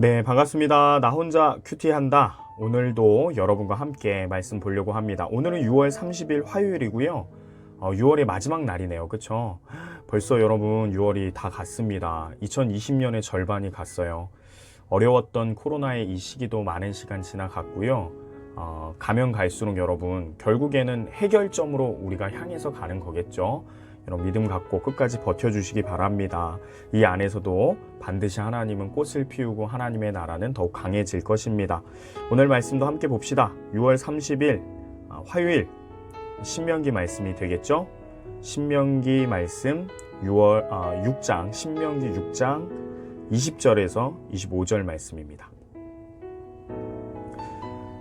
네, 반갑습니다. 나 혼자 큐티한다. 오늘도 여러분과 함께 말씀 보려고 합니다. 오늘은 6월 30일 화요일이고요. 6월의 마지막 날이네요. 그쵸? 벌써 여러분 6월이 다 갔습니다. 2020년의 절반이 갔어요. 어려웠던 코로나의 이 시기도 많은 시간 지나갔고요. 가면 갈수록 여러분 결국에는 해결점으로 우리가 향해서 가는 거겠죠. 여러분 믿음 갖고 끝까지 버텨주시기 바랍니다. 이 안에서도 반드시 하나님은 꽃을 피우고 하나님의 나라는 더욱 강해질 것입니다. 오늘 말씀도 함께 봅시다. 6월 30일 화요일 신명기 말씀이 되겠죠. 신명기 말씀 6장 신명기 6장 20절에서 25절 말씀입니다.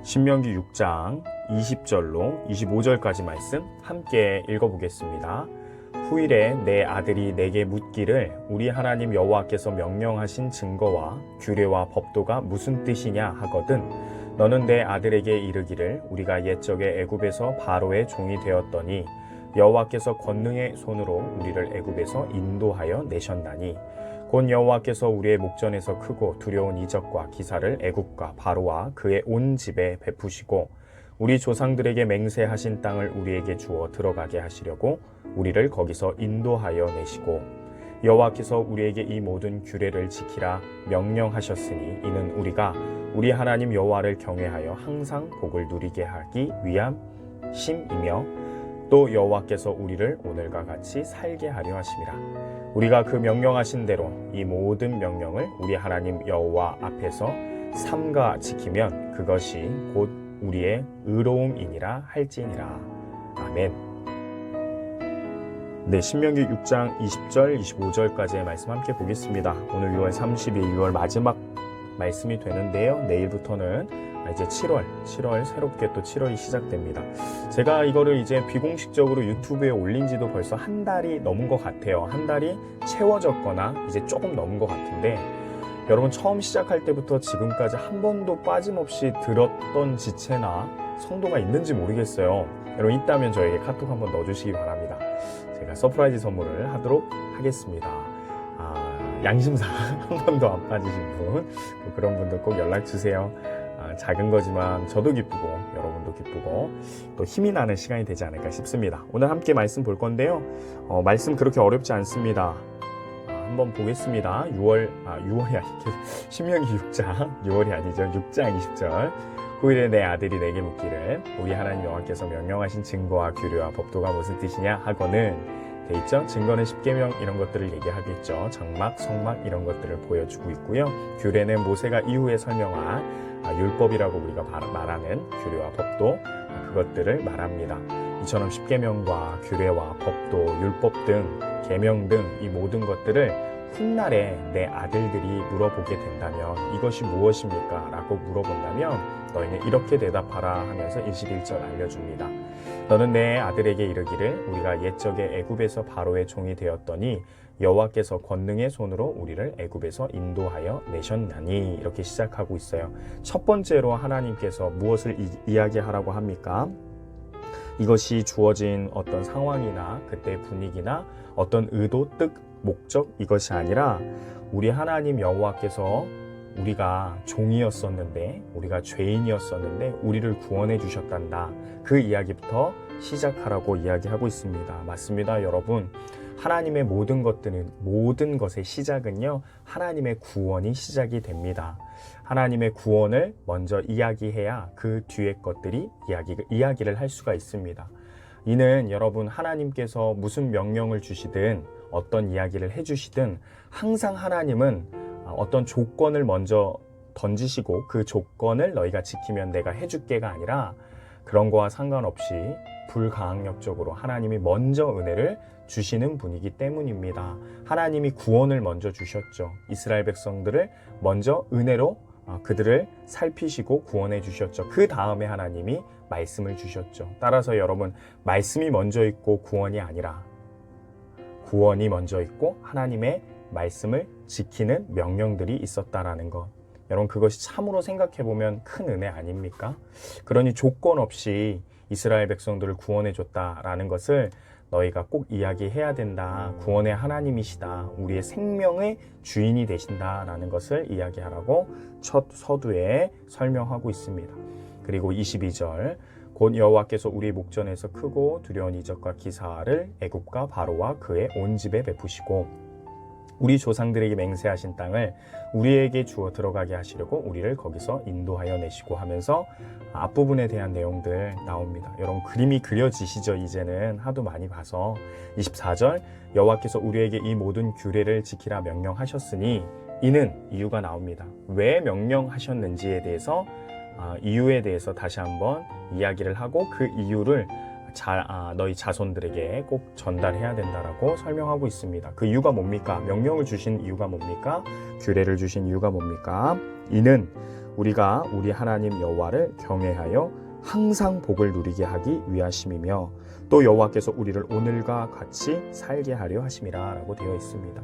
신명기 6장 20절로 25절까지 말씀 함께 읽어보겠습니다. 후일에 내 아들이 내게 묻기를 우리 하나님 여호와께서 명령하신 증거와 규례와 법도가 무슨 뜻이냐 하거든 너는 내 아들에게 이르기를 우리가 옛적에 애굽에서 바로의 종이 되었더니 여호와께서 권능의 손으로 우리를 애굽에서 인도하여 내셨나니 곧 여호와께서 우리의 목전에서 크고 두려운 이적과 기사를 애굽과 바로와 그의 온 집에 베푸시고 우리 조상들에게 맹세하신 땅을 우리에게 주어 들어가게 하시려고 우리를 거기서 인도하여 내시고 여호와께서 우리에게 이 모든 규례를 지키라 명령하셨으니 이는 우리가 우리 하나님 여호와를 경외하여 항상 복을 누리게 하기 위함심이며 또 여호와께서 우리를 오늘과 같이 살게 하려 하심이라. 우리가 그 명령하신 대로 이 모든 명령을 우리 하나님 여호와 앞에서 삼가 지키면 그것이 곧 우리의 의로움이니라 할지니라. 아멘. 네, 신명기 6장 20절, 25절까지의 말씀 함께 보겠습니다. 오늘 6월 30일, 6월 마지막 말씀이 되는데요. 내일부터는 이제 7월 새롭게 또 7월이 시작됩니다. 제가 이거를 이제 비공식적으로 유튜브에 올린 지도 벌써 한 달이 넘은 것 같아요. 한 달이 채워졌거나 이제 조금 넘은 것 같은데 여러분 처음 시작할 때부터 지금까지 한 번도 빠짐없이 들었던 지체나 성도가 있는지 모르겠어요. 여러분 있다면 저에게 카톡 한번 넣어주시기 바랍니다. 제가 서프라이즈 선물을 하도록 하겠습니다. 양심상 한 번도 안 빠지신 분 그런 분들 꼭 연락주세요. 작은 거지만 저도 기쁘고 여러분도 기쁘고 또 힘이 나는 시간이 되지 않을까 싶습니다. 오늘 함께 말씀 볼 건데요. 말씀 그렇게 어렵지 않습니다. 한번 보겠습니다. 6월이 아니죠. 신명기 6장 6월이 아니죠. 6장 20절 후일에 내 아들이 내게 묻기를 우리 하나님 여호와께서 명령하신 증거와 규례와 법도가 무슨 뜻이냐 하거는 돼 있죠. 증거는 십계명 이런 것들을 얘기하겠죠. 장막, 성막 이런 것들을 보여주고 있고요. 규례는 모세가 이후에 설명한 율법이라고 우리가 말하는 규례와 법도 그것들을 말합니다. 이처럼 십계명과 규례와 법도, 율법 등 계명 등 이 모든 것들을 훗날에 내 아들들이 물어보게 된다면 이것이 무엇입니까? 라고 물어본다면 너희는 이렇게 대답하라 하면서 21절 알려줍니다. 너는 내 아들에게 이르기를 우리가 옛적에 애굽에서 바로의 종이 되었더니 여호와께서 권능의 손으로 우리를 애굽에서 인도하여 내셨나니 이렇게 시작하고 있어요. 첫 번째로 하나님께서 무엇을 이야기하라고 합니까? 이것이 주어진 어떤 상황이나 그때의 분위기나 어떤 의도, 뜻, 목적 이것이 아니라 우리 하나님 여호와께서 우리가 종이었었는데 우리가 죄인이었었는데 우리를 구원해 주셨단다. 그 이야기부터 시작하라고 이야기하고 있습니다. 맞습니다, 여러분. 하나님의 모든 것의 시작은요, 하나님의 구원이 시작이 됩니다. 하나님의 구원을 먼저 이야기해야 그 뒤의 것들이 이야기를 할 수가 있습니다. 이는 여러분 하나님께서 무슨 명령을 주시든 어떤 이야기를 해주시든 항상 하나님은 어떤 조건을 먼저 던지시고 그 조건을 너희가 지키면 내가 해줄게가 아니라 그런 거와 상관없이 불가항력적으로 하나님이 먼저 은혜를 주시는 분이기 때문입니다. 하나님이 구원을 먼저 주셨죠. 이스라엘 백성들을 먼저 은혜로 그들을 살피시고 구원해 주셨죠. 그 다음에 하나님이 말씀을 주셨죠. 따라서 여러분 말씀이 먼저 있고 구원이 아니라 구원이 먼저 있고 하나님의 말씀을 지키는 명령들이 있었다라는 것. 여러분 그것이 참으로 생각해보면 큰 은혜 아닙니까? 그러니 조건 없이 이스라엘 백성들을 구원해 줬다라는 것을 너희가 꼭 이야기해야 된다. 구원의 하나님이시다. 우리의 생명의 주인이 되신다라는 것을 이야기하라고 첫 서두에 설명하고 있습니다. 그리고 22절 곧 여호와께서 우리 목전에서 크고 두려운 이적과 기사를 애굽과 바로와 그의 온 집에 베푸시고 우리 조상들에게 맹세하신 땅을 우리에게 주어 들어가게 하시려고 우리를 거기서 인도하여 내시고 하면서 앞부분에 대한 내용들 나옵니다. 여러분 그림이 그려지시죠? 이제는 하도 많이 봐서 24절 여호와께서 우리에게 이 모든 규례를 지키라 명령하셨으니 이는 이유가 나옵니다. 왜 명령하셨는지에 대해서 이유에 대해서 다시 한번 이야기를 하고 그 이유를 너희 자손들에게 꼭 전달해야 된다라고 설명하고 있습니다. 그 이유가 뭡니까? 명령을 주신 이유가 뭡니까? 규례를 주신 이유가 뭡니까? 이는 우리가 우리 하나님 여호와를 경외하여 항상 복을 누리게 하기 위하심이며 또 여호와께서 우리를 오늘과 같이 살게 하려 하심이라 라고 되어 있습니다.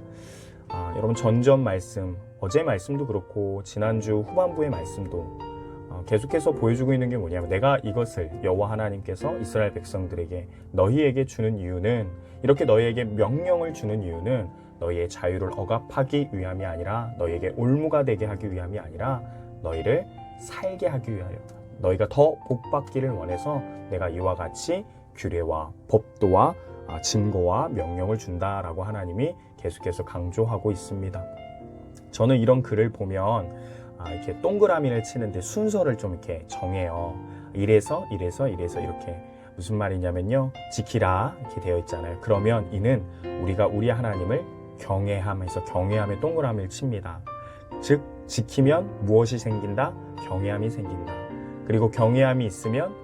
여러분 전전 말씀, 어제 말씀도 그렇고 지난주 후반부의 말씀도 계속해서 보여주고 있는 게 뭐냐면 내가 이것을 여호와 하나님께서 이스라엘 백성들에게 너희에게 주는 이유는 이렇게 너희에게 명령을 주는 이유는 너희의 자유를 억압하기 위함이 아니라 너희에게 올무가 되게 하기 위함이 아니라 너희를 살게 하기 위하여 너희가 더 복받기를 원해서 내가 이와 같이 규례와 법도와 증거와 명령을 준다라고 하나님이 계속해서 강조하고 있습니다. 저는 이런 글을 보면 이렇게 동그라미를 치는데 순서를 좀 이렇게 정해요. 이래서 이렇게 무슨 말이냐면요. 지키라 이렇게 되어 있잖아요. 그러면 이는 우리가 우리 하나님을 경외하면서 경외함에 동그라미를 칩니다. 즉 지키면 무엇이 생긴다? 경외함이 생긴다. 그리고 경외함이 있으면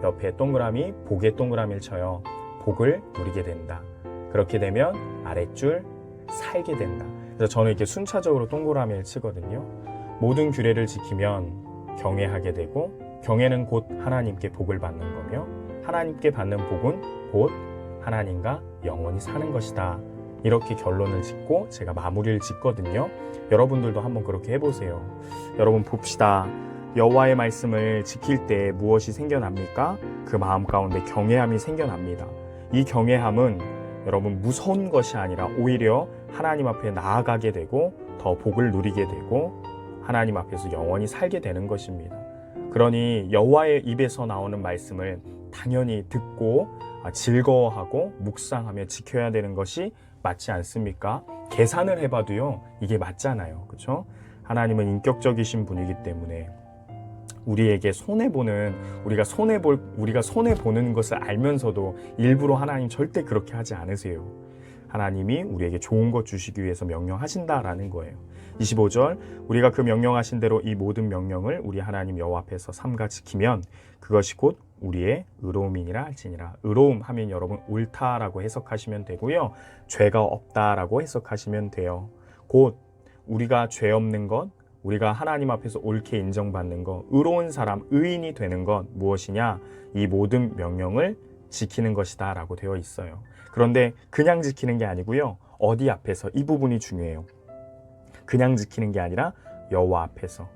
옆에 동그라미, 복의 동그라미를 쳐요. 복을 누리게 된다. 그렇게 되면 아랫줄 살게 된다. 그래서 저는 이렇게 순차적으로 동그라미를 치거든요. 모든 규례를 지키면 경외하게 되고 경외는 곧 하나님께 복을 받는 거며 하나님께 받는 복은 곧 하나님과 영원히 사는 것이다. 이렇게 결론을 짓고 제가 마무리를 짓거든요. 여러분들도 한번 그렇게 해보세요. 여러분 봅시다. 여호와의 말씀을 지킬 때 무엇이 생겨납니까? 그 마음 가운데 경외함이 생겨납니다. 이 경외함은 여러분 무서운 것이 아니라 오히려 하나님 앞에 나아가게 되고 더 복을 누리게 되고 하나님 앞에서 영원히 살게 되는 것입니다. 그러니 여호와의 입에서 나오는 말씀을 당연히 듣고 즐거워하고 묵상하며 지켜야 되는 것이 맞지 않습니까? 계산을 해봐도요 이게 맞잖아요. 그렇죠? 하나님은 인격적이신 분이기 때문에 우리에게 우리가 손해보는 것을 알면서도 일부러 하나님 절대 그렇게 하지 않으세요. 하나님이 우리에게 좋은 것 주시기 위해서 명령하신다라는 거예요. 25절 우리가 그 명령하신 대로 이 모든 명령을 우리 하나님 여호와 앞에서 삼가 지키면 그것이 곧 우리의 의로움이니라 할지니라. 의로움 하면 여러분 옳다라고 해석하시면 되고요. 죄가 없다라고 해석하시면 돼요. 곧 우리가 죄 없는 것, 우리가 하나님 앞에서 옳게 인정받는 것, 의로운 사람, 의인이 되는 것 무엇이냐? 이 모든 명령을 지키는 것이다 라고 되어 있어요. 그런데 그냥 지키는 게 아니고요. 어디 앞에서? 이 부분이 중요해요. 그냥 지키는 게 아니라 여호와 앞에서.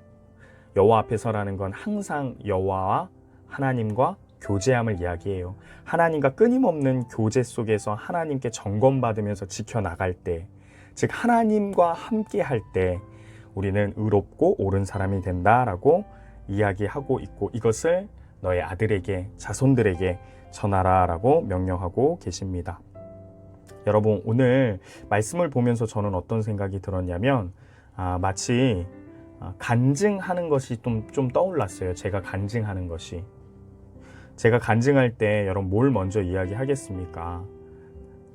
여호와 앞에서라는 건 항상 여호와와 하나님과 교제함을 이야기해요. 하나님과 끊임없는 교제 속에서 하나님께 점검받으면서 지켜나갈 때, 즉 하나님과 함께 할 때 우리는 의롭고 옳은 사람이 된다라고 이야기하고 있고 이것을 너의 아들에게, 자손들에게 전하라라고 명령하고 계십니다. 여러분 오늘 말씀을 보면서 저는 어떤 생각이 들었냐면 마치 간증하는 것이 좀 떠올랐어요. 제가 간증하는 것이. 제가 간증할 때 여러분 뭘 먼저 이야기하겠습니까?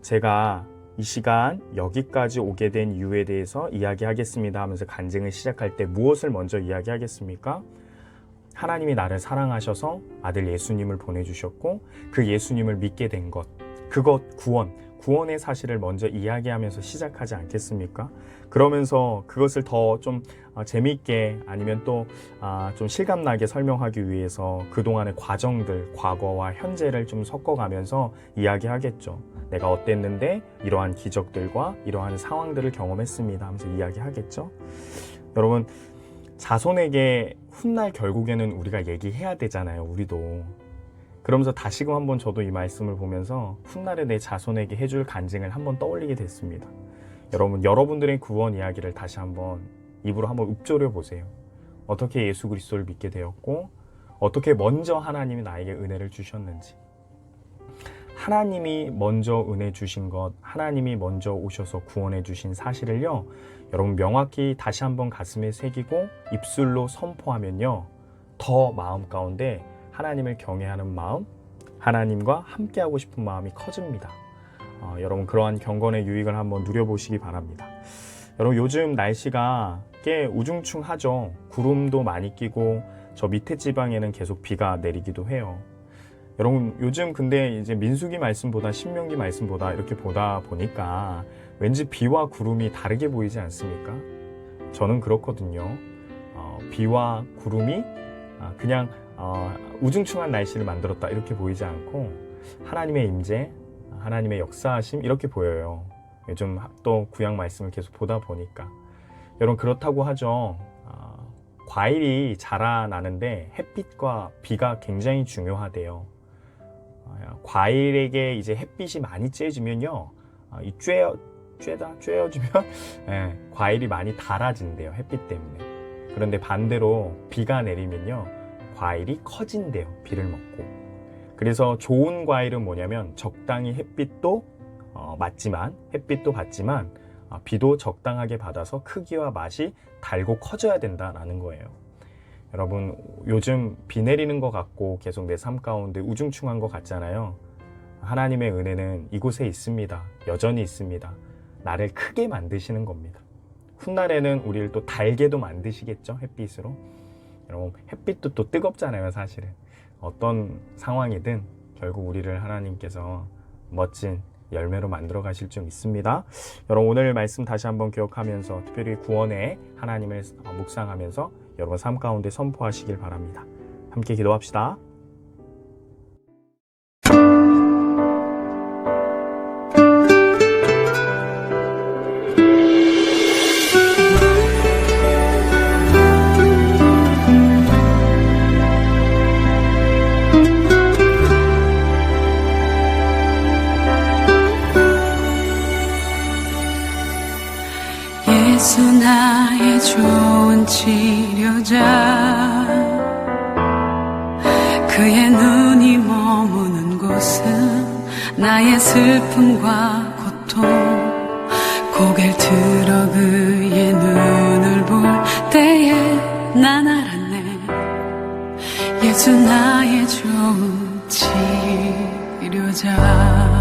제가 이 시간 여기까지 오게 된 이유에 대해서 이야기하겠습니다 하면서 간증을 시작할 때 무엇을 먼저 이야기하겠습니까? 하나님이 나를 사랑하셔서 아들 예수님을 보내주셨고 그 예수님을 믿게 된 것, 그것 구원의 사실을 먼저 이야기하면서 시작하지 않겠습니까? 그러면서 그것을 더 좀 재미있게 아니면 또 좀 실감나게 설명하기 위해서 그동안의 과정들, 과거와 현재를 좀 섞어가면서 이야기하겠죠. 내가 어땠는데 이러한 기적들과 이러한 상황들을 경험했습니다 하면서 이야기하겠죠. 여러분 자손에게 훗날 결국에는 우리가 얘기해야 되잖아요. 우리도 그러면서 다시금 한번 저도 이 말씀을 보면서 훗날에 내 자손에게 해줄 간증을 한번 떠올리게 됐습니다. 여러분들의 구원 이야기를 다시 한번 입으로 한번 읊조려 보세요. 어떻게 예수 그리스도를 믿게 되었고 어떻게 먼저 하나님이 나에게 은혜를 주셨는지, 하나님이 먼저 은혜 주신 것, 하나님이 먼저 오셔서 구원해 주신 사실을요, 여러분 명확히 다시 한번 가슴에 새기고 입술로 선포하면요, 더 마음 가운데 하나님을 경외하는 마음, 하나님과 함께하고 싶은 마음이 커집니다. 여러분 그러한 경건의 유익을 한번 누려보시기 바랍니다. 여러분 요즘 날씨가 꽤 우중충하죠. 구름도 많이 끼고 저 밑에 지방에는 계속 비가 내리기도 해요. 여러분 요즘 근데 이제 민수기 말씀보다 신명기 말씀보다 이렇게 보다 보니까 왠지 비와 구름이 다르게 보이지 않습니까? 저는 그렇거든요. 비와 구름이 그냥 우중충한 날씨를 만들었다 이렇게 보이지 않고 하나님의 임재, 하나님의 역사하심 이렇게 보여요. 요즘 또 구약 말씀을 계속 보다 보니까. 여러분 그렇다고 하죠. 과일이 자라나는데 햇빛과 비가 굉장히 중요하대요. 과일에게 이제 햇빛이 많이 쬐지면요, 쬐어지면 예, 과일이 많이 달아진대요, 햇빛 때문에. 그런데 반대로 비가 내리면요, 과일이 커진대요, 비를 먹고. 그래서 좋은 과일은 뭐냐면 적당히 햇빛도 받지만 비도 적당하게 받아서 크기와 맛이 달고 커져야 된다라는 거예요. 여러분 요즘 비 내리는 것 같고 계속 내 삶 가운데 우중충한 것 같잖아요. 하나님의 은혜는 이곳에 있습니다. 여전히 있습니다. 나를 크게 만드시는 겁니다. 훗날에는 우리를 또 달게도 만드시겠죠, 햇빛으로. 여러분 햇빛도 또 뜨겁잖아요, 사실은. 어떤 상황이든 결국 우리를 하나님께서 멋진 열매로 만들어 가실 줄 믿습니다. 여러분 오늘 말씀 다시 한번 기억하면서 특별히 구원의 하나님을 묵상하면서 여러분 삶 가운데 선포하시길 바랍니다. 함께 기도합시다. 예수 나의 좋은 치료자, 그의 눈이 머무는 곳은 나의 슬픔과 고통, 고개를 들어 그의 눈을 볼 때에 난 알았네. 예수 나의 좋은 치료자.